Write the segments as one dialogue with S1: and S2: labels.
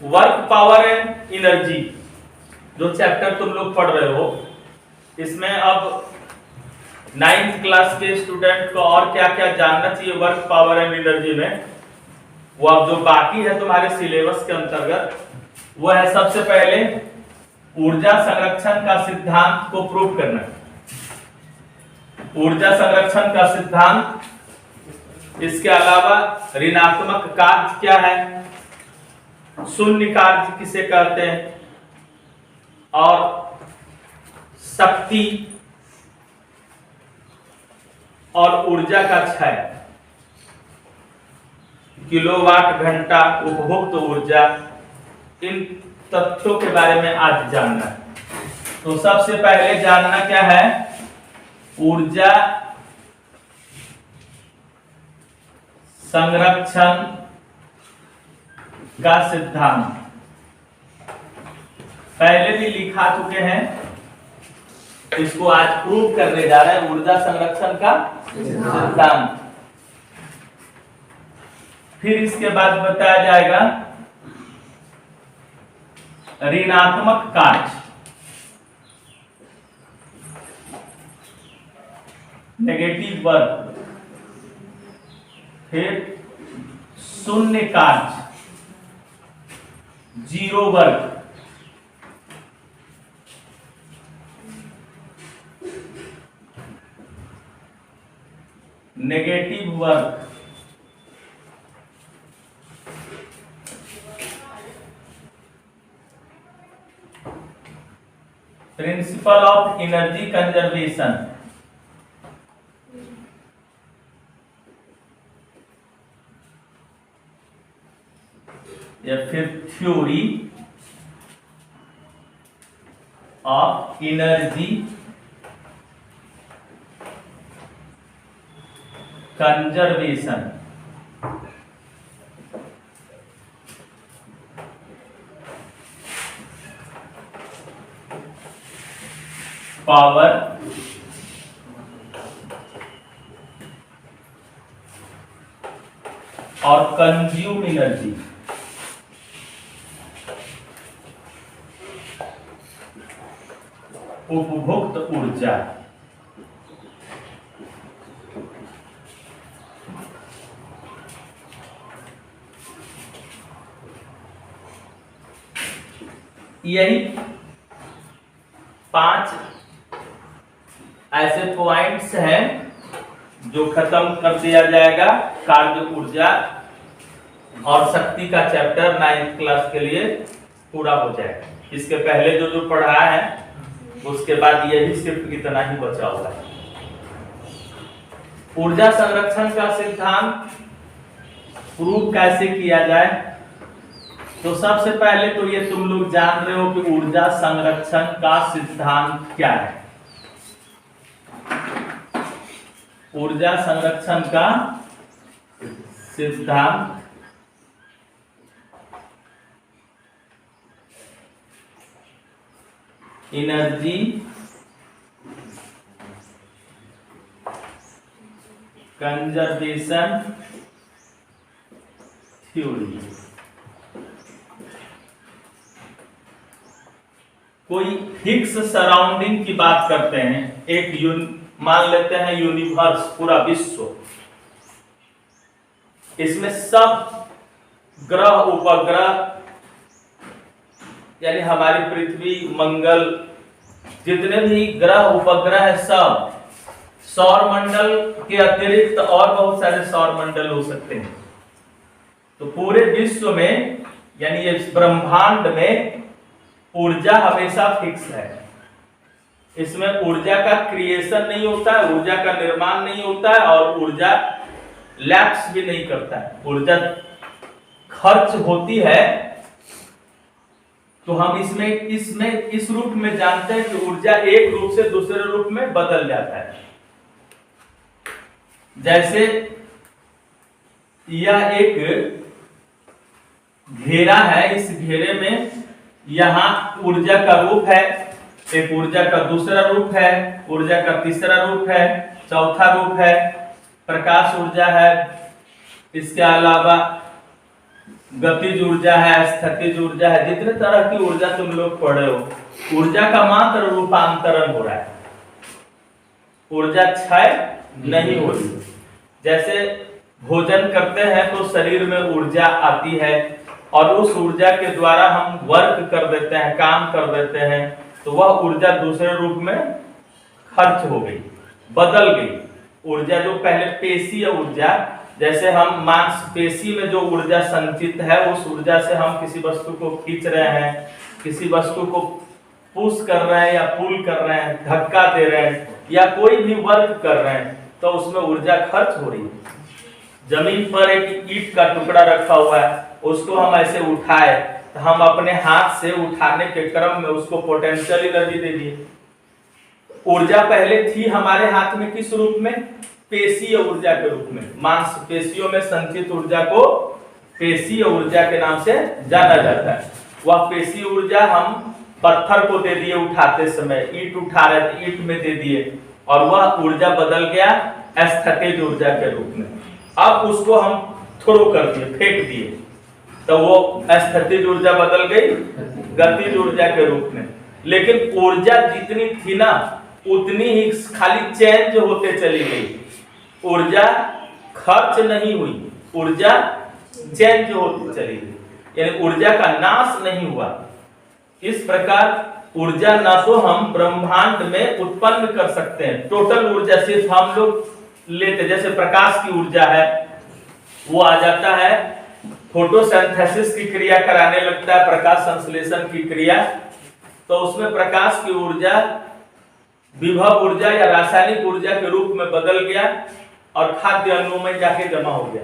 S1: Work power and energy जो chapter तुम लोग पढ़ रहे हो, इसमें अब 9th क्लास के स्टूडेंट को और क्या क्या जानना चाहिए वर्क पावर एंड एनर्जी में, वो अब जो बाकी है तुम्हारे सिलेबस के अंतर्गत, वो है सबसे पहले ऊर्जा संरक्षण का सिद्धांत को प्रूव करना। ऊर्जा संरक्षण का सिद्धांत, इसके अलावा ऋणात्मक कार्य क्या है, शून्य कार्य किसे कहते हैं, और शक्ति और ऊर्जा का क्षय, किलोवाट घंटा उपभोक्त ऊर्जा, इन तथ्यों के बारे में आज जानना है। तो सबसे पहले जानना क्या है, ऊर्जा संरक्षण का सिद्धांत पहले भी लिखा चुके हैं, इसको आज प्रूव करने जा रहे हैं। ऊर्जा संरक्षण का सिद्धांत, फिर इसके बाद बताया जाएगा ऋणात्मक कार्य, नेगेटिव वर्क, फिर शून्य कार्य, zero work, negative work, principle of energy conservation, या फिर theory of energy conservation. Power और कंज्यूम एनर्जी, उपभोक्त ऊर्जा। यही 5 ऐसे पॉइंट्स हैं जो खत्म कर दिया जाएगा। कार्य, ऊर्जा और शक्ति का चैप्टर 9th क्लास के लिए पूरा हो जाएगा। इसके पहले जो पढ़ा है उसके बाद यही सिर्फ इतना ही बचा हुआ है। ऊर्जा संरक्षण का सिद्धांत प्रूव कैसे किया जाए, तो सबसे पहले तो ये तुम लोग जान रहे हो कि ऊर्जा संरक्षण का सिद्धांत क्या है। ऊर्जा संरक्षण का सिद्धांत एनर्जी कंजर्वेशन थ्योरी। कोई फिक्स सराउंडिंग की बात करते हैं, एक मान लेते हैं यूनिवर्स, पूरा विश्व, इसमें सब ग्रह उपग्रह यानी हमारी पृथ्वी, मंगल, जितने भी ग्रह उपग्रह है सब, सौर मंडल के अतिरिक्त और बहुत सारे सौर मंडल हो सकते हैं। तो पूरे विश्व में यानी इस ब्रह्मांड में ऊर्जा हमेशा फिक्स है। इसमें ऊर्जा का क्रिएशन नहीं होता है, ऊर्जा का निर्माण नहीं होता है और ऊर्जा लैप्स भी नहीं करता है। ऊर्जा खर्च होती है तो हम इसमें इस रूप में जानते हैं कि ऊर्जा एक रूप से दूसरे रूप में बदल जाता है। जैसे यह एक घेरा है, इस घेरे में यहां ऊर्जा का रूप है, एक ऊर्जा का दूसरा रूप है, ऊर्जा का तीसरा रूप है, चौथा रूप है, प्रकाश ऊर्जा है। इसके अलावा गतिज ऊर्जा है, स्थितिज ऊर्जा है, जितने तरह की ऊर्जा तुम लोग पढ़े हो, ऊर्जा का मात्र रूपांतरण हो रहा है, ऊर्जा क्षय नहीं हो रही। जैसे भोजन करते हैं तो शरीर में ऊर्जा आती है और उस ऊर्जा के द्वारा हम वर्क कर देते हैं, काम कर देते हैं, तो वह ऊर्जा दूसरे रूप में खर्च हो गई, बदल गई। ऊर्जा जो पहले पेशीय ऊर्जा, जैसे हम मांसपेशी में जो ऊर्जा संचित है, उस ऊर्जा से हम किसी वस्तु को खींच रहे हैं, किसी वस्तु को पुश कर रहे हैं या पुल कर रहे हैं, धक्का दे रहे हैं या कोई भी वर्क कर रहे हैं, तो उसमें ऊर्जा खर्च हो रही है। जमीन पर एक ईंट का टुकड़ा रखा हुआ है, उसको हम ऐसे उठाए तो हम अपने हाथ से उठाने के क्रम में उसको पोटेंशियल एनर्जी दे दिए। ऊर्जा पहले थी हमारे हाथ में किस रूप में? पेशीय ऊर्जा के रूप में। मांसपेशियों में संचित ऊर्जा को पेशीय ऊर्जा के नाम से जाना जाता है। वह पेशीय ऊर्जा हम पत्थर को दे दिए उठाते समय, ईंट उठा रहे थे ईंट में दे दिए, और वह ऊर्जा बदल गया स्थितिज ऊर्जा के रूप में। अब उसको हम थ्रो कर दिए, फेंक दिए, तो वो स्थितिज ऊर्जा बदल गई गतिज ऊर्जा के रूप में। लेकिन ऊर्जा जितनी थी ना, उतनी ही खाली चेंज होते चली गई, ऊर्जा खर्च नहीं हुई, ऊर्जा चेंज होती चली गई, यानी ऊर्जा का नाश नहीं हुआ। इस प्रकार ऊर्जा ना तो हम ब्रह्मांड में उत्पन्न कर सकते हैं, टोटल ऊर्जा सिर्फ हम लोग लेते, जैसे प्रकाश की ऊर्जा है, वो आ जाता है फोटोसिंथेसिस की क्रिया कराने लगता है, प्रकाश संश्लेषण की क्रिया, तो उसमें प्रकाश की ऊर्जा विभव ऊर्जा या रासायनिक ऊर्जा के रूप में बदल गया और खाद्य अणुओं में जाके जमा हो गया।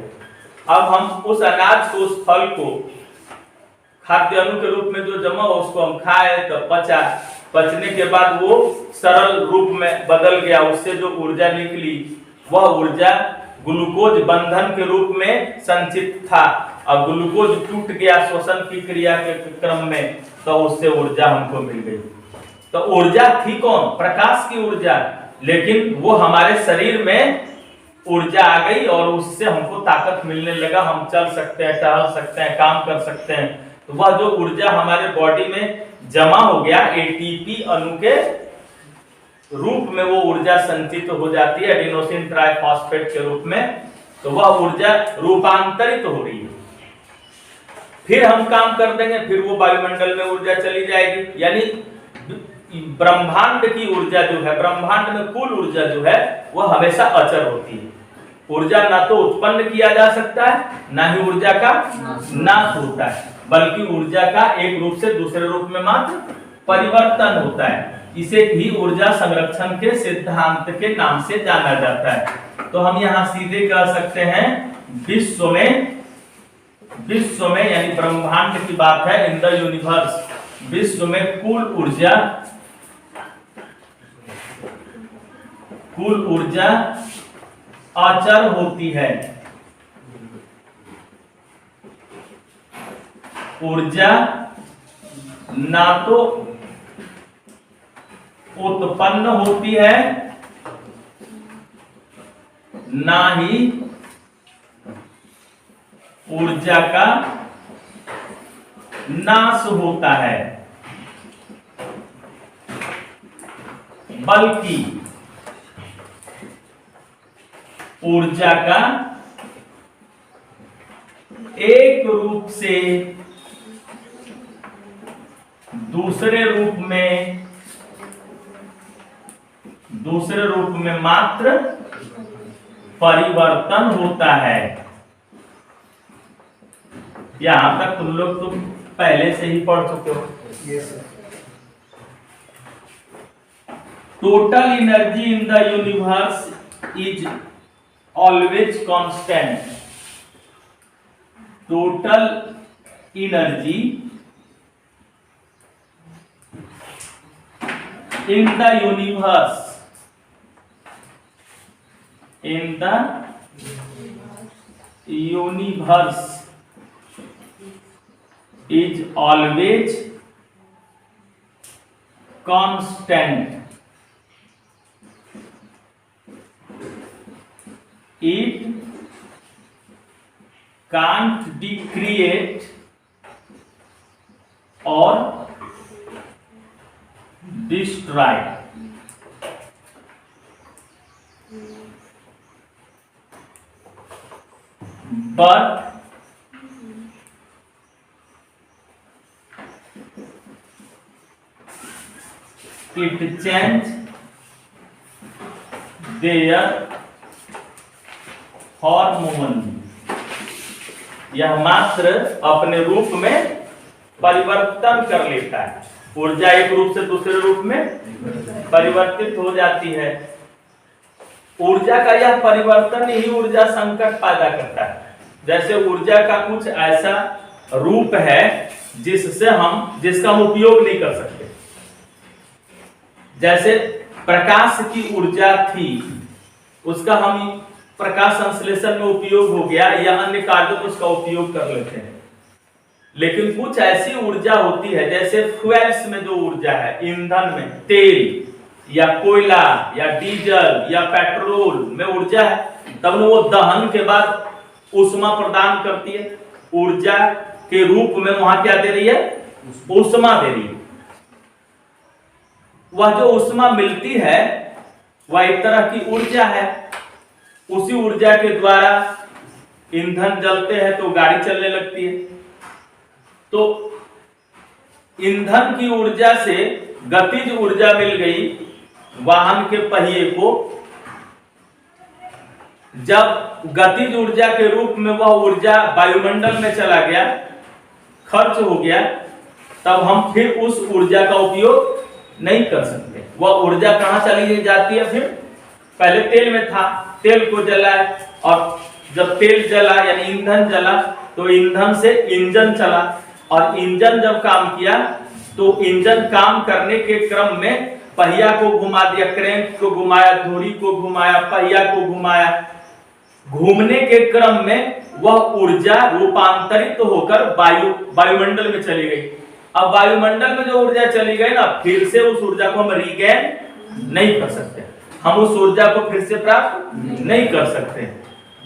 S1: अब हम उस अनाज को, उस फल को खाद्य अणु के रूप में जो जमा हो, उसको हम खाए तो पचा, पचने के बाद वो सरल रूप में बदल गया, उससे जो ऊर्जा निकली वह ऊर्जा ग्लूकोज बंधन के रूप में संचित था, और ग्लूकोज टूट गया श्वसन की क्रिया के क्रम में, तो उससे ऊर्जा हमको मिल गई। तो ऊर्जा थी कौन? प्रकाश की ऊर्जा, लेकिन वो हमारे शरीर में ऊर्जा आ गई और उससे हमको ताकत मिलने लगा, हम चल सकते हैं, टहल सकते हैं, काम कर सकते हैं। तो वह जो ऊर्जा हमारे बॉडी में जमा हो गया एटीपी अणु के रूप में, वो ऊर्जा संचित हो जाती है एडिनोसिन ट्राइफॉस्फेट के रूप में, तो वह ऊर्जा रूपांतरित हो रही है। फिर हम काम कर देंगे, फिर वो वायुमंडल में ऊर्जा चली जाएगी। यानी ब्रह्मांड की ऊर्जा जो है, ब्रह्मांड में कुल ऊर्जा जो है, वह हमेशा अचर होती है। ऊर्जा ना तो उत्पन्न किया जा सकता है, ना ही ऊर्जा का नाश होता है, बल्कि ऊर्जा का एक रूप से दूसरे रूप में मात्र परिवर्तन होता है। इसे भी ऊर्जा संरक्षण के सिद्धांत के नाम से जाना जाता है। तो हम यहाँ सीधे कह सकते हैं विश्व में यानी ब्रह्मांड की बात है, इन द यूनिवर्स, विश्व में कुल ऊर्जा अचर होती है। ऊर्जा ना तो उत्पन्न होती है, ना ही ऊर्जा का नाश होता है, बल्कि ऊर्जा का एक रूप से दूसरे रूप में मात्र परिवर्तन होता है। यहां तक तुम लोग तो पहले से ही पढ़ चुके हो। Total energy in the universe is always constant. Total energy in the universe is always constant. It can't be create or destroy, but it change their hormone, यह मात्र अपने रूप में परिवर्तन कर लेता है। ऊर्जा एक रूप से दूसरे रूप में परिवर्तित हो जाती है। ऊर्जा का यह परिवर्तन ही ऊर्जा संकट पैदा करता है। जैसे ऊर्जा का कुछ ऐसा रूप है जिसका हम उपयोग नहीं कर सकते। जैसे प्रकाश की ऊर्जा थी, उसका हम प्रकाश संश्लेषण में उपयोग हो गया या अन्य कार्यों में उसका उपयोग कर लेते हैं। लेकिन कुछ ऐसी ऊर्जा होती है, जैसे फ्यूल्स में जो ऊर्जा है, ईंधन में तेल या कोयला या डीजल या पेट्रोल में ऊर्जा है, तब वो दहन के बाद ऊष्मा प्रदान करती है। ऊर्जा के रूप में वहां क्या दे रही है? ऊष्मा दे रही है। वह जो ऊष्मा मिलती है वह एक तरह की ऊर्जा है। उसी ऊर्जा के द्वारा ईंधन जलते हैं तो गाड़ी चलने लगती है। तो ईंधन की ऊर्जा से गतिज ऊर्जा मिल गई वाहन के पहिए को। जब गतिज ऊर्जा के रूप में वह ऊर्जा वायुमंडल में चला गया, खर्च हो गया, तब हम फिर उस ऊर्जा का उपयोग नहीं कर सकते। वह ऊर्जा कहां चली जाती है? फिर पहले तेल में था, तेल को जलाया, और जब तेल जला यानी ईंधन जला तो ईंधन से इंजन चला, और इंजन जब काम किया तो इंजन काम करने के क्रम में पहिया को घुमा दिया, क्रैंक को घुमाया, धुरी को घुमाया, पहिया को घुमाया। घूमने के क्रम में वह ऊर्जा रूपांतरित होकर वायुमंडल में चली गई। अब वायुमंडल में जो ऊर्जा चली गई ना, फिर से उस ऊर्जा को हम रीगेन नहीं कर सकते। हम उस ऊर्जा को फिर से प्राप्त नहीं कर सकते।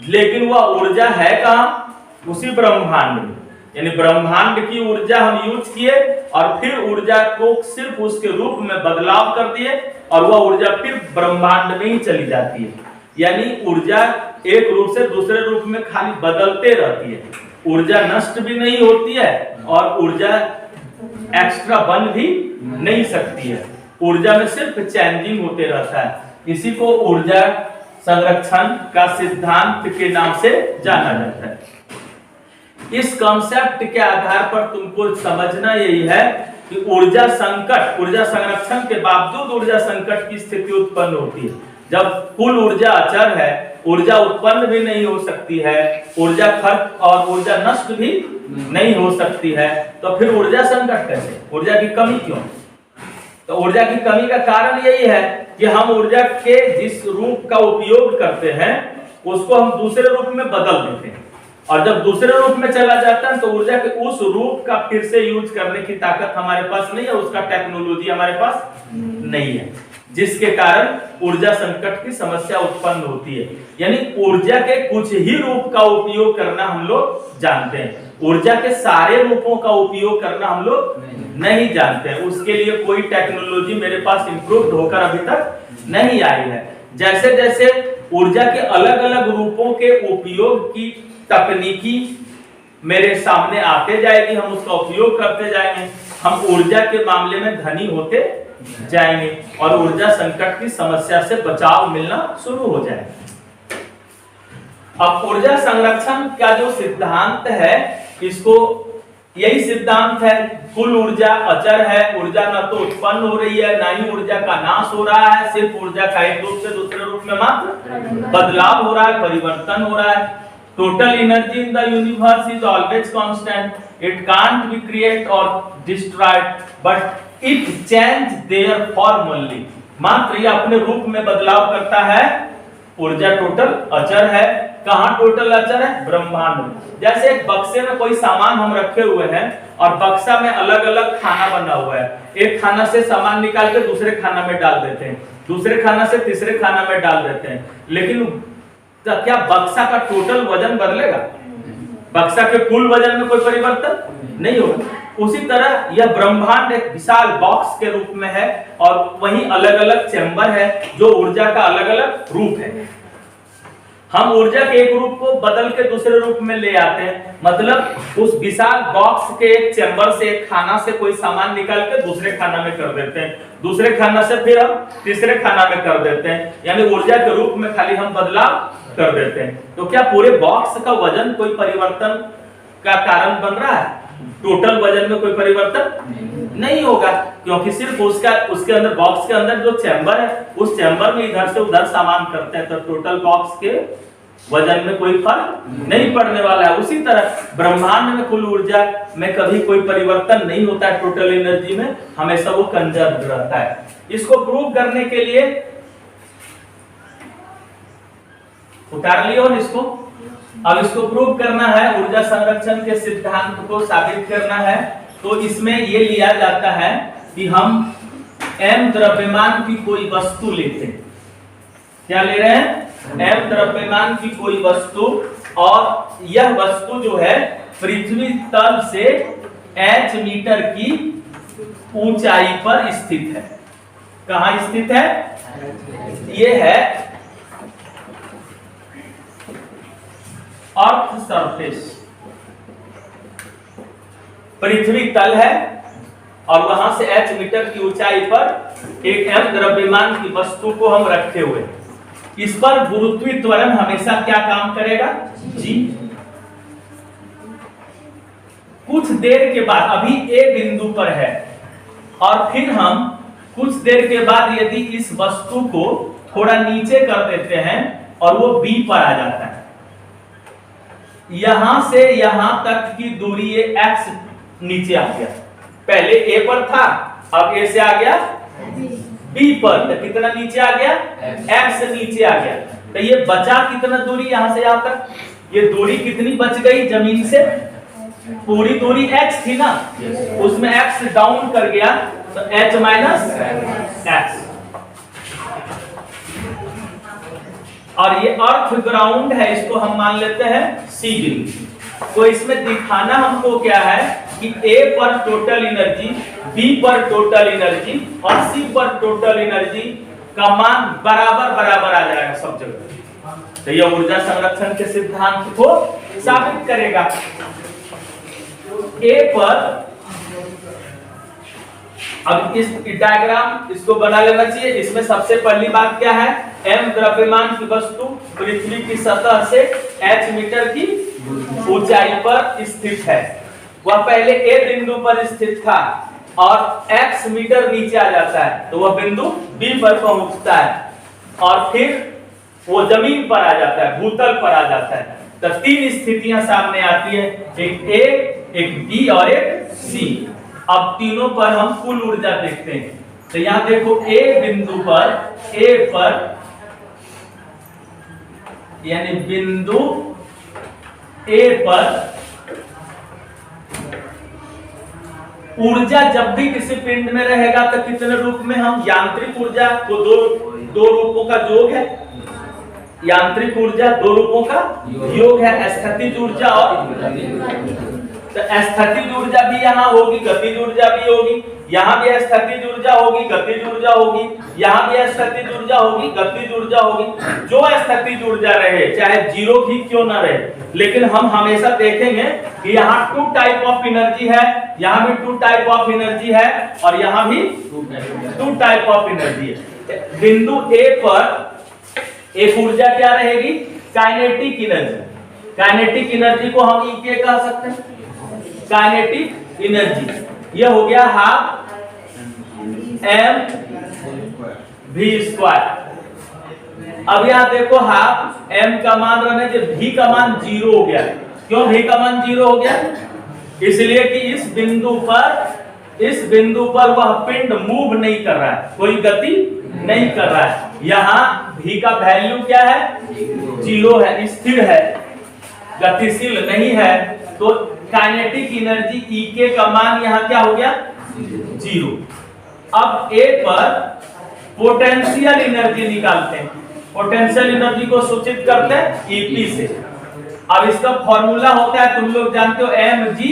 S1: लेकिन वह ऊर्जा है कहां? उसी ब्रह्मांड में। यानी ब्रह्मांड की ऊर्जा हम यूज किए और फिर ऊर्जा को सिर्फ उसके रूप में बदलाव कर दिए और वह ऊर्जा फिर ब्रह्मांड में ही चली जाती है। यानी ऊर्जा एक रूप से दूसरे रूप में खाली बदलते रहती है। ऊर्जा नष्ट भी नहीं होती है और ऊर्जा एक्स्ट्रा बन भी नहीं सकती है। ऊर्जा में सिर्फ चेंजिंग होते रहता है। इसी को ऊर्जा संरक्षण का सिद्धांत के नाम से जाना जाता है। इस कॉन्सेप्ट के आधार पर तुमको समझना यही है कि ऊर्जा संकट, ऊर्जा संरक्षण के बावजूद ऊर्जा संकट की स्थिति उत्पन्न होती है। जब कुल ऊर्जा अचर है, ऊर्जा उत्पन्न भी नहीं हो सकती है, ऊर्जा खर्च और ऊर्जा नष्ट भी नहीं हो सकती है, तो फिर ऊर्जा संकट कैसे? ऊर्जा की कमी क्यों? तो ऊर्जा की कमी का कारण यही है कि हम ऊर्जा के जिस रूप का उपयोग करते हैं उसको हम दूसरे रूप में बदल देते हैं, और जब दूसरे रूप में चला जाता है तो ऊर्जा के उस रूप का फिर से यूज करने की ताकत हमारे पास नहीं है, उसका टेक्नोलॉजी हमारे पास नहीं है, जिसके कारण ऊर्जा संकट की समस्या उत्पन्न होती है। यानी ऊर्जा के कुछ ही रूप का उपयोग करना हम लोग जानते हैं, ऊर्जा के सारे रूपों का उपयोग करना हम लोग नहीं जानते हैं। उसके लिए कोई टेक्नोलॉजी मेरे पास इंप्रूव होकर अभी तक नहीं आई है। जैसे जैसे ऊर्जा के अलग अलग रूपों के उपयोग की तकनीकी मेरे सामने आते जाएगी, हम उसका उपयोग करते जाएंगे, हम ऊर्जा के मामले में धनी होते जाएंगे और ऊर्जा संकट की समस्या से बचाव मिलना शुरू हो जाएगा। अब ऊर्जा संरक्षण का जो सिद्धांत है, इसको यही सिद्धांत है, कुल ऊर्जा अचर है, ऊर्जा न तो उत्पन्न हो रही है, ना ही ऊर्जा का नाश हो रहा है, सिर्फ ऊर्जा का एक रूप से दूसरे रूप में मात्र बदलाव हो रहा है, परिवर्तन हो रहा है। Total energy in the universe is always constant, it can't be create और destroyed but it change their form only. मात्र यह अपने रूप में बदलाव करता है। ऊर्जा टोटल अचर है। कहां टोटल अचर है? ब्रह्मांड में। जैसे एक बक्से में कोई सामान हम रखे हुए हैं और बक्सा में अलग अलग खाना बना हुआ है, एक खाना से सामान निकाल के दूसरे खाना में डाल देते हैं, दूसरे खाना से तीसरे खाना में डाल देते हैं, लेकिन क्या बक्सा का टोटल वजन बदलेगा? बक्सा के कुल वजन में कोई परिवर्तन नहीं होगा। उसी तरह यह ब्रह्मांड एक विशाल बॉक्स के रूप में है और वहीं अलग अलग चैम्बर है जो ऊर्जा का अलग अलग रूप है। हम ऊर्जा के एक रूप को बदल के दूसरे रूप में ले आते हैं, मतलब उस विशाल बॉक्स के एक चैम्बर से, एक खाना से कोई सामान निकाल के दूसरे खाना में कर देते हैं, दूसरे खाना से फिर हम तीसरे खाना में कर देते हैं, यानी ऊर्जा के रूप में खाली हम बदलाव कर देते हैं। तो क्या पूरे बॉक्स का वजन कोई परिवर्तन का कारण बन रहा है? टोटल वजन में कोई परिवर्तन नहीं होगा, क्योंकि सिर्फ उसके अंदर, बॉक्स के अंदर जो चैम्बर है, उस चैम्बर में इधर से उधर सामान करते हैं, तो टोटल बॉक्स के वजन में कोई फर्क नहीं पड़ने वाला है। उसी तरह ब्रह्मांड में कुल ऊर्जा में कभी कोई परिवर्तन नहीं होता है, टोटल एनर्जी में हमेशा वो कंजर्व रहता है। इसको प्रूव करने के लिए उतार लियो इसको। अब इसको प्रूव करना है, ऊर्जा संरक्षण के सिद्धांत को साबित करना है, तो इसमें ये लिया जाता है कि हम m द्रव्यमान की कोई वस्तु लेते हैं। क्या ले रहे हैं? m द्रव्यमान की कोई वस्तु, और यह वस्तु जो है पृथ्वी तल से h मीटर की ऊंचाई पर स्थित है। कहां स्थित है? ये है अर्थ सरफेस, पृथ्वी तल है और वहां से h मीटर की ऊंचाई पर एक m द्रव्यमान की वस्तु को हम रखे हुए। इस पर गुरुत्वीय त्वरण हमेशा क्या काम करेगा? जी। कुछ देर के बाद, अभी A बिंदु पर है, और फिर हम कुछ देर के बाद यदि इस वस्तु को थोड़ा नीचे कर देते हैं और वो B पर आ जाता है, यहां से यहां तक की दूरी ये x नीचे आ गया। पहले A पर था, अब A से आ गया B पर, तो कितना नीचे आ गया? x नीचे आ गया। तो ये बचा कितना दूरी यहां से यहां तक? ये दूरी कितनी बच गई जमीन से? पूरी दूरी x थी ना, उसमें x डाउन कर गया तो h माइनस x। और ये अर्थ ग्राउंड है, इसको हम मान लेते हैं C बिंदु। तो इसमें दिखाना हमको क्या है कि A पर टोटल एनर्जी, B पर टोटल एनर्जी और C पर टोटल एनर्जी का मान बराबर बराबर आ जाएगा सब जगह। तो यह ऊर्जा संरक्षण के सिद्धांत को साबित करेगा। A पर, अब इस डायग्राम इसको बना लेना चाहिए। इसमें सबसे पहली बात क्या है? m द्रव्यमान की वस्तु पृथ्वी की सतह से h मीटर की ऊंचाई पर स्थित है। वह पहले A बिंदु पर स्थित था और x मीटर नीचे आ जाता है, तो वह बिंदु B पर पहुंचता है और फिर वो जमीन पर आ जाता है, भूतल पर आ जाता है। तो तीन स्थितियां सामने आती है, एक A, एक B और एक C। अब तीनों पर हम कुल ऊर्जा देखते हैं। तो यहां देखो A बिंदु पर, A पर यानी बिंदु A पर ऊर्जा जब भी किसी पिंड में रहेगा तो कितने रूप में? हम यांत्रिक ऊर्जा को दो रूपों का योग है। यांत्रिक ऊर्जा दो रूपों का योग है, स्थैतिक ऊर्जा और तो स्थैतिक ऊर्जा भी यहाँ होगी, गतिज ऊर्जा भी होगी, यहाँ भी स्थैतिक ऊर्जा होगी, गतिज ऊर्जा होगी, यहाँ भी स्थैतिक ऊर्जा होगी, गतिज ऊर्जा होगी। जो स्थैतिक ऊर्जा रहे, चाहे जीरो ही क्यों ना रहे, लेकिन हम हमेशा देखेंगे कि यहाँ टू टाइप ऑफ एनर्जी है, यहाँ भी टू टाइप ऑफ एनर्जी है और यहाँ भी टू टाइप ऑफ एनर्जी है। बिंदु A पर एक ऊर्जा क्या रहेगी? Kinetic energy. काइनेटिक एनर्जी को हम E कह सकते हैं, काइनेटिक एनर्जी। यह हो गया हाफ mv²। अब यहां देखो हाफ m का मान रहने से v का मान 0 हो गया। क्यों v का मान 0 हो गया? इसलिए कि इस बिंदु पर वह पिंड मूव नहीं कर रहा है, कोई गति नहीं कर रहा है। यहाँ v का वैल्यू क्या है? 0 है, स्थिर है, गतिशील नहीं है। तो काइनेटिक एनर्जी E का मान यहाँ क्या हो गया? 0। अब A पर पोटेंशियल एनर्जी निकालते हैं। पोटेंशियल एनर्जी को सूचित करते हैं EP से। अब इसका फॉर्मूला होता है, तुम लोग जानते हो, एम जी।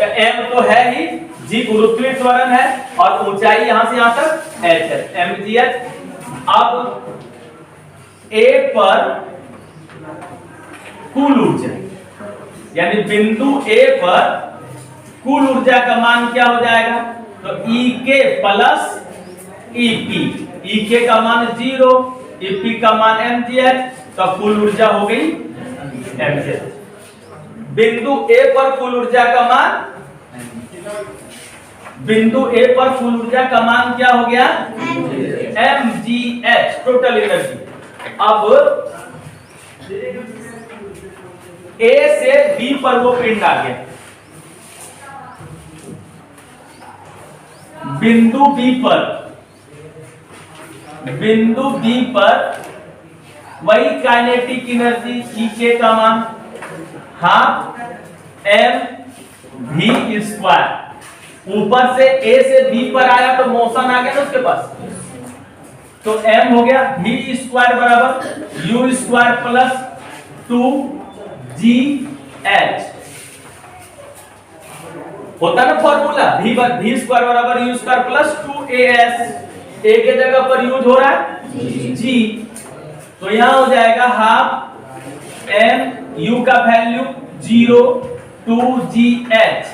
S1: एम तो है ही, जी गुरुत्वीय त्वरण है और ऊंचाई यहां से यहां तक एच है, एम जी एच। अब ए पर कुल ऊर्जा, यानी बिंदु ए पर कुल ऊर्जा का मान क्या हो जाएगा, तो ई के प्लस ईपी। ई के का मान 0, ईपी का मान mgh, तो कुल ऊर्जा हो गई mgh। बिंदु ए पर कुल ऊर्जा का मान, बिंदु ए पर कुल ऊर्जा का मान क्या हो गया, mgh, टोटल एनर्जी। अब ए से बी पर वो पिंड आ गया, बिंदु बी पर वही काइनेटिक एनर्जी ई के का मान हाफ एम वी स्क्वायर। ऊपर से ए से बी पर आया तो मोशन आ गया ना उसके पास, तो एम हो गया वी स्क्वायर बराबर यू स्क्वायर प्लस 2gh। होता ना फॉर्मूला, वी स्क्वायर बराबर यू स्क्वायर प्लस 2as। ए के जगह पर यूज हो रहा है जी, तो यहां हो जाएगा हाफ एम यू का वैल्यू 0 2gh,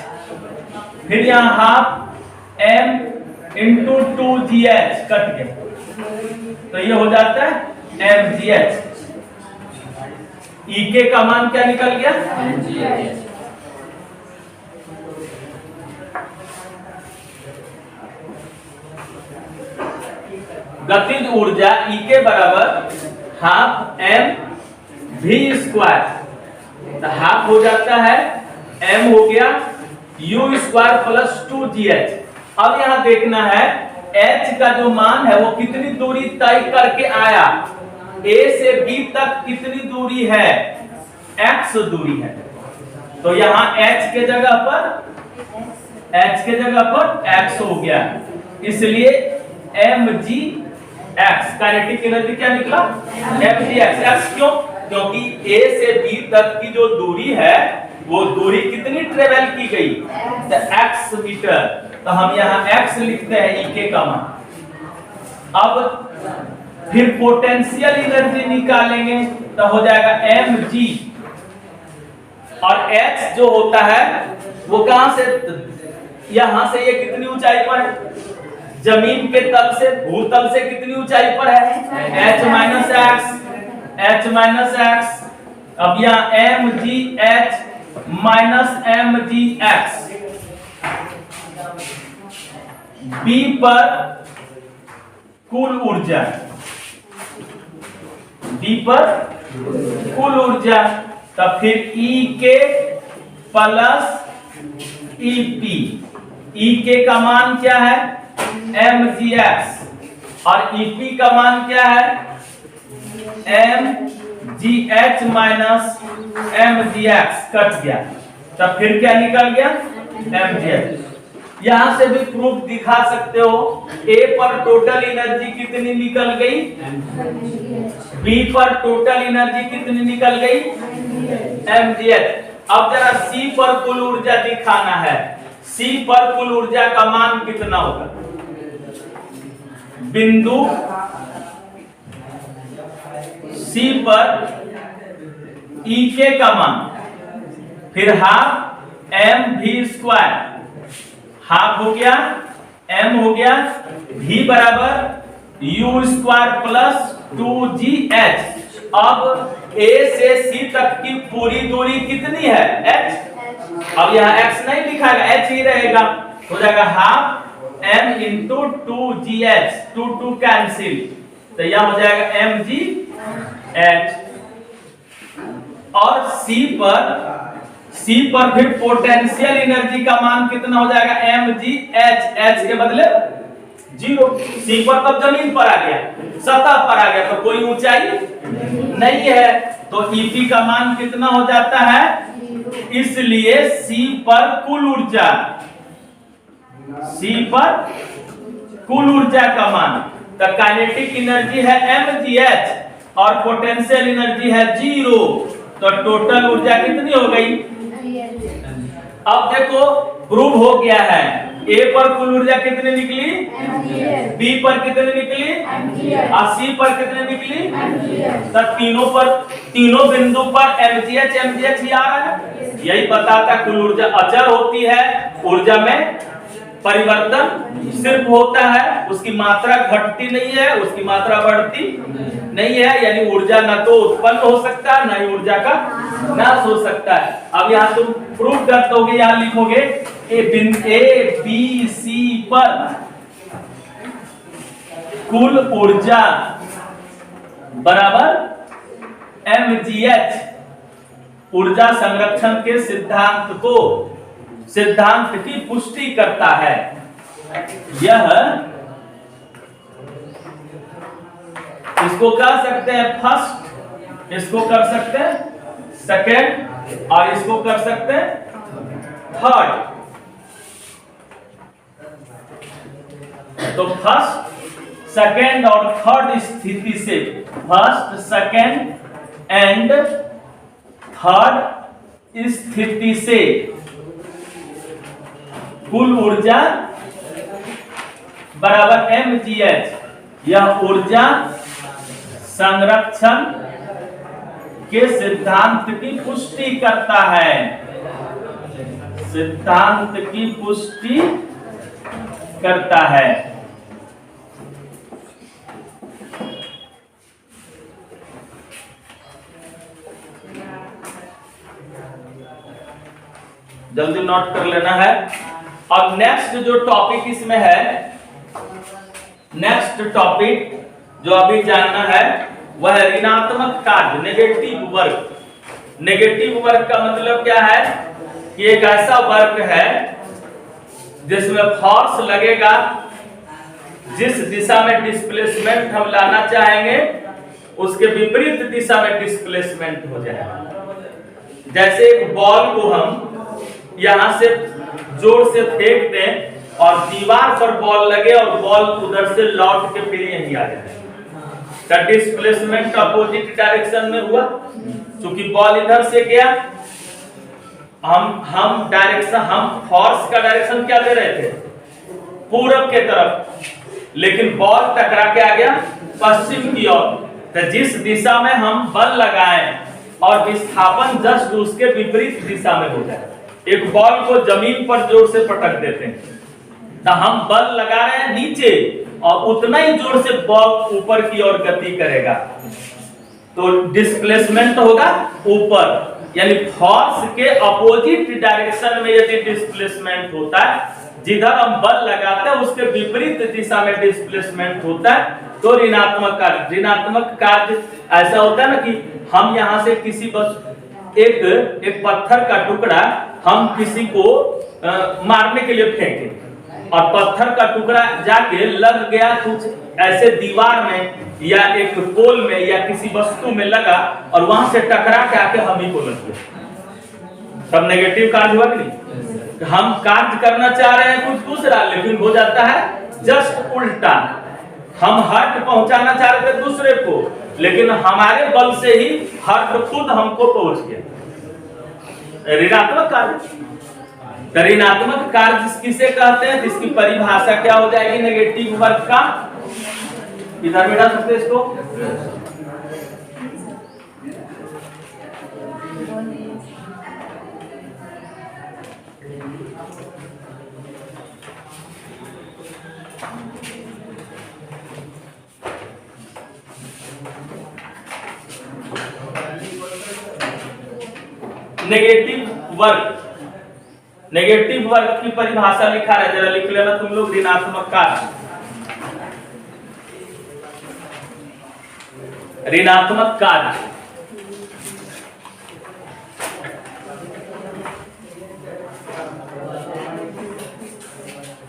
S1: फिर यहां half M into 2gh cut गया, तो ये हो जाता है mgh। ई के का मान क्या निकल गया, mgh। गतिज ऊर्जा ई के बराबर हाफ एम वी स्क्वायर, तो हाफ हो जाता है एम हो गया यू स्क्वायर प्लस 2gh। अब यहां देखना है h का जो मान है वो कितनी दूरी तय करके आया, a से b तक कितनी दूरी है, x दूरी है, तो यहां h के जगह पर x हो गया, इसलिए mg x काइनेटिक एनर्जी क्या निकला, mgx। x क्यों, क्योंकि a से b तक की जो दूरी है वो दूरी कितनी ट्रेवल की गई, तो x मीटर, तो हम यहाँ x लिखते हैं ई के का मान। अब फिर पोटेंशियल एनर्जी निकालेंगे तो हो जाएगा mg, और h जो होता है वो कहां से, यहां से ये कितनी ऊंचाई पर है, जमीन के तल से, भूतल से कितनी ऊंचाई पर है, h माइनस x। अब यहाँ mgh माइनस mgx, b पर कुल ऊर्जा, तब फिर ई के प्लस ईपी। ई के का मान क्या है, mgx, और ep का मान क्या है, mgh माइनस mgx, कट गया, तब फिर क्या निकल गया, mgh। यहां से भी प्रूफ दिखा सकते हो, a पर टोटल एनर्जी कितनी निकल गई, b पर टोटल एनर्जी कितनी निकल गई, mgh। अब जरा c पर कुल ऊर्जा दिखाना है, c पर कुल ऊर्जा का मान कितना होगा, बिंदु C पर E के का मान, फिर half M V square, half हो गया m हो गया v बराबर u स्क्वायर प्लस 2gh। अब a से c तक की पूरी दूरी कितनी है, h। अब यहाँ x नहीं लिखाएगा, h ही रहेगा, हो जाएगा half m into 2gh, 2 cancel, तो यह हो जाएगा mgh। और C पर फिर पोटेंशियल एनर्जी का मान कितना हो जाएगा, mgh, h के बदले 0। C पर तब जमीन पर आ गया, सतह पर आ गया, तो कोई ऊंचाई नहीं है, तो EP का मान कितना हो जाता है, इसलिए C पर कुल ऊर्जा का मान, तो काइनेटिक एनर्जी है mgh और पोटेंशियल एनर्जी है 0, तो टोटल ऊर्जा कितनी हो गई? अब देखो प्रूव हो गया है, ए पर कुल ऊर्जा कितनी निकली, बी पर कितनी निकली, और सी पर कितनी निकली, तो तीनों बिंदु पर mgh mgh ही आ रहा है। यही बताता कुल ऊर्जा अचर होती है, ऊर्जा में परिवर्तन सिर्फ होता है, उसकी मात्रा घटती नहीं है, उसकी मात्रा बढ़ती नहीं है, यानी ऊर्जा न तो उत्पन्न हो सकता है, न ही ऊर्जा का नाश हो सकता है। अब यहाँ तुम प्रूफ कर दोगे, यहाँ लिखोगे ए बी सी पर कुल ऊर्जा बराबर mgh ऊर्जा संरक्षण के सिद्धांत की पुष्टि करता है। यह इसको कह सकते हैं फर्स्ट, इसको कर सकते हैं सेकेंड, और इसको कर सकते हैं थर्ड। तो फर्स्ट सेकेंड और थर्ड स्थिति से, फर्स्ट सेकेंड एंड थर्ड स्थिति से कुल ऊर्जा बराबर mgh, यह ऊर्जा संरक्षण के सिद्धांत की पुष्टि करता है, सिद्धांत की पुष्टि करता है। जल्दी नोट कर लेना है। अब नेक्स्ट जो टॉपिक इसमें है, नेक्स्ट टॉपिक जो अभी जानना है वह है ऋणात्मक कार्य, नेगेटिव वर्क। नेगेटिव वर्क का मतलब क्या है कि एक ऐसा वर्क है जिसमें फोर्स लगेगा, जिस दिशा में डिस्प्लेसमेंट हम लाना चाहेंगे उसके विपरीत दिशा में डिस्प्लेसमेंट हो जाएगा। जैसे एक बॉल को हम यहां से जोर से फेंक दें और दीवार पर बॉल लगे और बॉल उधर से लौट के फिर यहीं आ जाए, तो डिस्प्लेसमेंट अपोजिट डायरेक्शन में हुआ। क्योंकि बॉल इधर से गया, हम डायरेक्शन, हम फोर्स का डायरेक्शन क्या दे रहे थे, पूरब के तरफ, लेकिन बॉल टकरा के आ गया पश्चिम की ओर। तो जिस दिशा में हम बल लगाएं और विस्थापन जस्ट उसके विपरीत दिशा में हो जाए। एक बॉल को जमीन पर जोर से पटक देते हैं, तो हम बल लगा रहे हैं नीचे और उतना ही जोर से बॉल ऊपर की ओर गति करेगा, तो डिस्प्लेसमेंट होगा ऊपर। यानी फोर्स के अपोजिट डायरेक्शन में यदि डिस्प्लेसमेंट होता है, जिधर हम बल लगाते हैं उसके विपरीत दिशा में डिस्प्लेसमेंट होता है, तो ऋणात्मक कार्य। ऋणात्मक कार्य ऐसा होता है ना कि हम यहां से किसी बस एक पत्थर का टुकड़ा हम किसी को मारने के लिए फेंके और पत्थर का टुकड़ा जाके लग गया कुछ ऐसे दीवार में या एक पोल में या किसी वस्तु में लगा और वहां से टकरा के आके हम ही को लग गया, तब नेगेटिव कार्य हुआ कि नहीं। हम कार्य करना चाह रहे हैं कुछ दूसरा, लेकिन हो जाता है जस्ट उल्टा। हम हर्ट पहुंचाना चाह रहे थे दूसरे को, लेकिन हमारे बल से ही हर्ट खुद हमको पहुंच गया। ऋणात्मक कार्य। ऋणात्मक कार्य किसे कहते हैं, जिसकी परिभाषा क्या हो जाएगी नेगेटिव वर्क का। इधर बैठा सकते हैं इसको। नेगेटिव वर्क, नेगेटिव वर्क की परिभाषा लिखा है, जरा लिख लेना तुम लोग। ऋणात्मक कार्य, ऋणात्मक कार्य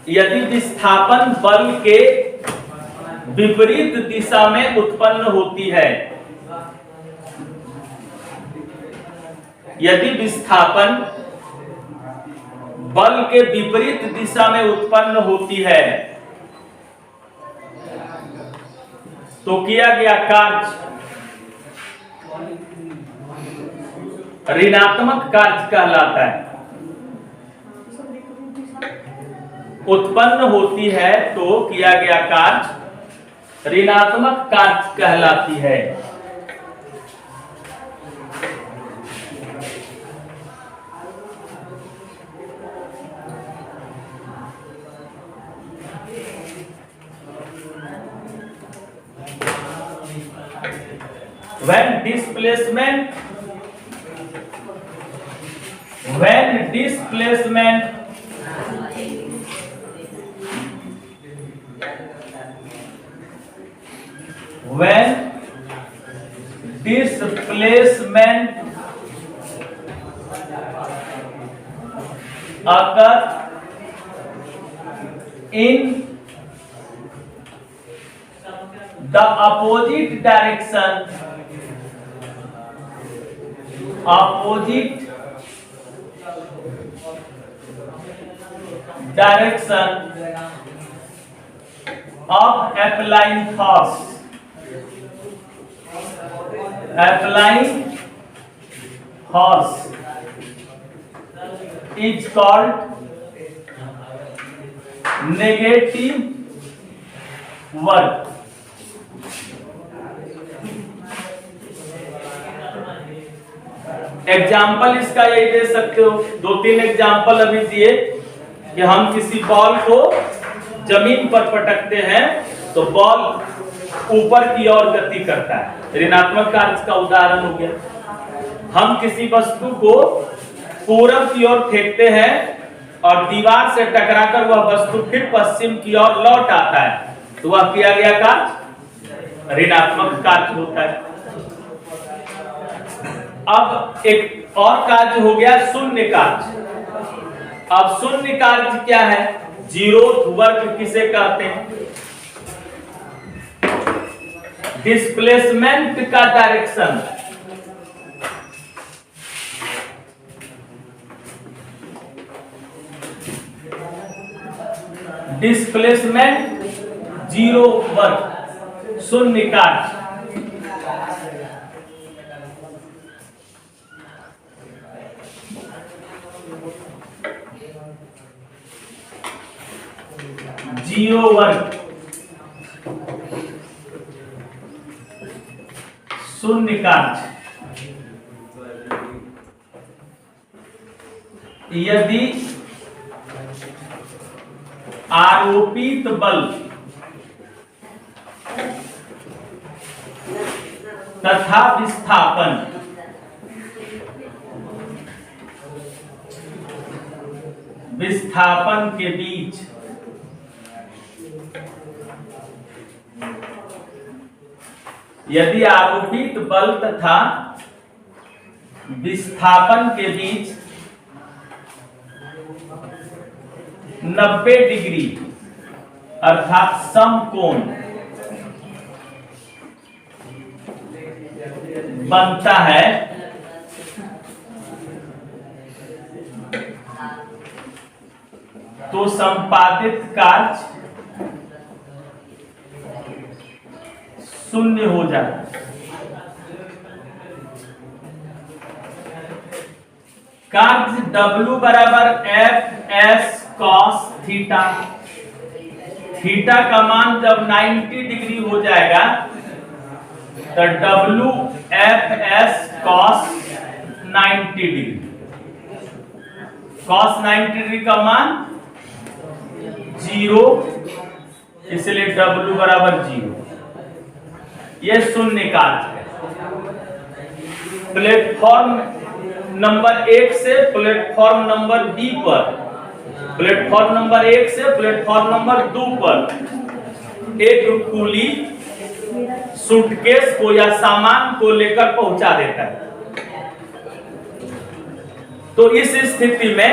S1: यदि विस्थापन बल के विपरीत दिशा में उत्पन्न होती है, यदि विस्थापन बल के विपरीत दिशा में उत्पन्न होती है, तो किया गया कार्य ऋणात्मक कार्य कहलाता है। उत्पन्न होती है तो किया गया कार्य ऋणात्मक कार्य कहलाती है। When displacement occur in the opposite direction of applying force is called negative work। Example इसका यही दे सकते हो, 2-3 एग्जाम्पल अभी दिए कि हम किसी बॉल को जमीन पर पटकते हैं तो बॉल ऊपर की ओर गति करता है, ऋणात्मक कार्य का उदाहरण हो गया। हम किसी वस्तु को पूरब की ओर फेंकते हैं और दीवार से टकराकर वह वस्तु फिर पश्चिम की ओर लौट आता है तो वह किया गया कार्य ऋणात्मक कार्य होता है। अब एक और कार्य हो गया शून्य कार्य। अब शून्य कार्य क्या है? जीरोथ वर्क किसे कहते हैं? डिस्प्लेसमेंट का डायरेक्शन डिस्प्लेसमेंट जीरो वर्क शून्य कार्य। जीरो वर्क शून्य कार्य। यदि आरोपित बल तथा विस्थापन के बीच यदि आरोपित बल तथा विस्थापन के बीच 90 डिग्री अर्थात समकोण बनता है तो संपादित कार्य शून्य हो जाता है। कार्य W बराबर F S cos theta. Theta का मान जब 90 डिग्री हो जाएगा तो W F S cos 90 degree. Cos 90 degree का मान 0, इसलिए W बराबर 0। यह शून्य कार्य है। प्लेटफॉर्म नंबर 1 से प्लेटफॉर्म नंबर बी पर, प्लेटफॉर्म नंबर 1 से प्लेटफॉर्म नंबर 2 पर एक कुली सूटकेस को या सामान को लेकर पहुंचा देता है। तो इस स्थिति में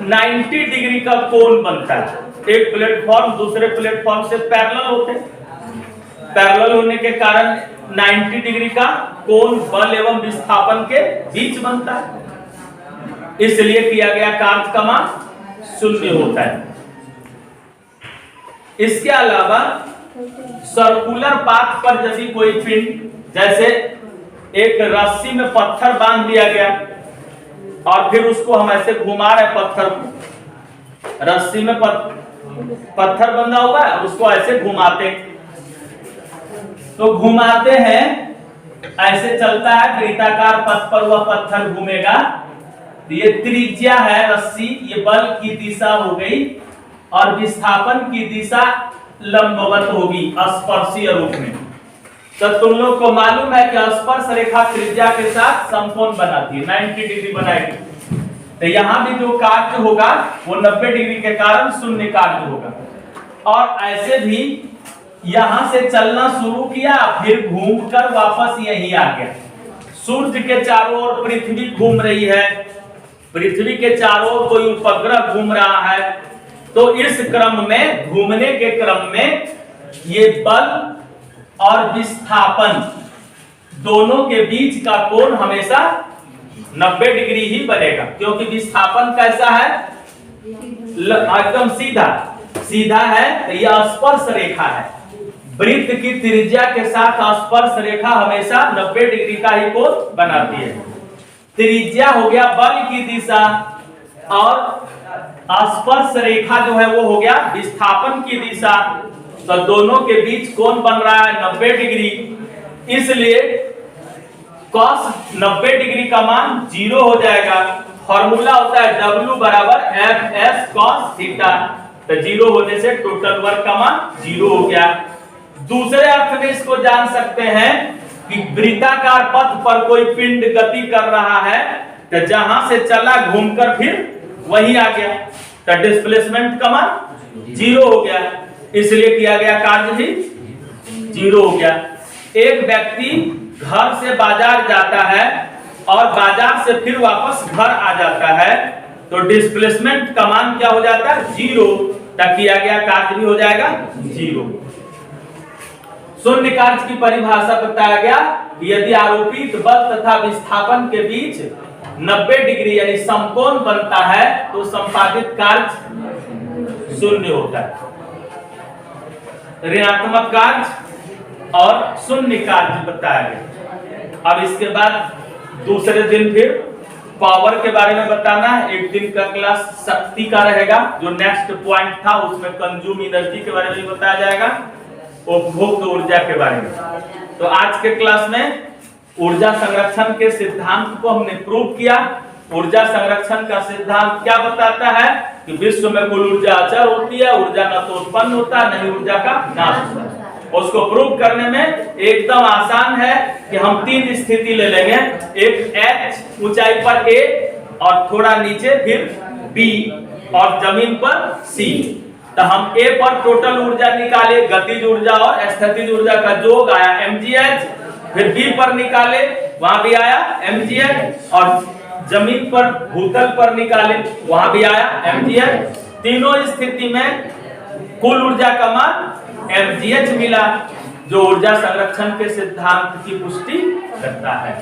S1: 90 डिग्री का कोण बनता है। एक प्लेटफॉर्म दूसरे प्लेटफॉर्म से पैरेलल होते हैं। पैरेलल होने के कारण 90 डिग्री का कोण बल एवं विस्थापन के बीच बनता है, इसलिए किया गया कार्य का मान शून्य होता है। इसके अलावा सर्कुलर पाथ पर यदि कोई पिंड, जैसे एक रस्सी में पत्थर बांध दिया गया और फिर उसको हम ऐसे घुमा रहे पत्थर को, रस्सी में पत्थर बंधा हुआ है, उसको ऐसे घुमाते, तो घुमाते हैं, ऐसे चलता है वृत्ताकार पथ पर वह पत्थर घूमेगा। तो ये त्रिज्या है रस्सी, ये बल की दिशा हो गई और विस्थापन की दिशा लंबवत होगी स्पर्शीय रूप में। तो तुम लोग को मालूम है कि स्पर्श रेखा त्रिज्या के साथ समकोण बनाती है, 90 डिग्री बनाएगी। तो यहां भी जो कार्य होगा वो 90 डिग्री के कारण शून्य कार्य होगा। और ऐसे भी यहां से चलना शुरू किया, फिर घूमकर वापस यहीं आ गया। सूर्य के चारों ओर पृथ्वी घूम रही है, पृथ्वी के चारों ओर कोई उपग्रह घूम रहा है, तो इस क्रम में, घूमने के क्रम में ये बल और विस्थापन दोनों के बीच का कोण हमेशा 90 डिग्री ही बनेगा, क्योंकि विस्थापन कैसा है, एकदम सीधा सीधा है। तो यह स्पर्श रेखा है, वृत्त की त्रिज्या के साथ स्पर्श रेखा हमेशा 90 डिग्री का ही कोण बनाती है। त्रिज्या हो गया बल की दिशा और स्पर्श रेखा जो है वो हो गया विस्थापन की दिशा। तो दोनों के बीच कोण बन रहा है 90 डिग्री, इसलिए cos 90 डिग्री का मान 0 हो जाएगा। फॉर्मूला होता है W बराबर FS cos थीटा। तो 0 होने से टोटल वर्क का मान 0 हो गया। दूसरे अर्थ में इसको जान सकते हैं कि वृत्ताकार पथ पर कोई पिंड गति कर रहा है, तो जहां से चला घूमकर फिर वहीं आ गया, तो डिस्प्लेसमेंट का मान 0 हो गया, इसलिए किया गया कार्य भी 0 हो गया। एक व्यक्ति घर से बाजार जाता है और बाजार से फिर वापस घर आ जाता है, तो डिस्प्लेसमेंट का मान क्या हो जाता है, 0, तक किया गया कार्य भी हो जाएगा 0। शून्य कार्य की परिभाषा बताया गया, यदि आरोपित बल तथा विस्थापन के बीच 90 डिग्री यानी समकोण बनता है तो संपादित कार्य शून्य होता है। ऋणात्मक कार्य और शून्य कार्य बताया गया। अब इसके बाद दूसरे दिन फिर पावर के बारे में बताना है। एक दिन का क्लास शक्ति का रहेगा, जो नेक्स्ट पॉइंट था उसमें कंज्यूम एनर्जी के बारे में बताया जाएगा, उपभोग ऊर्जा के बारे में। तो आज के क्लास में ऊर्जा संरक्षण के सिद्धांत को हमने प्रूव किया। ऊर्जा संरक्षण का सिद्धांत क्या बताता है कि विश्व में कुल ऊर्जा अचर होती है, ऊर्जा न तो उत्पन्न होता न ही ऊर्जा का नाश होता है। उसको प्रूव करने में एकदम आसान है कि हम 3 स्थिति ले लेंगे, एक H ऊंचाई पर A और थोड़ा नीचे फिर B और जमीन पर C। तो हम A पर टोटल ऊर्जा निकाले, गतिज ऊर्जा और स्थितिज ऊर्जा का योग आया mgh, फिर B पर निकाले, वहां भी आया mgh, और जमीन पर भूतल पर निकाले, वहां भी आया mgh। तीनों स्थिति में कुल ऊर्जा का मान mgh मिला, जो ऊर्जा संरक्षण के सिद्धांत की पुष्टि करता है।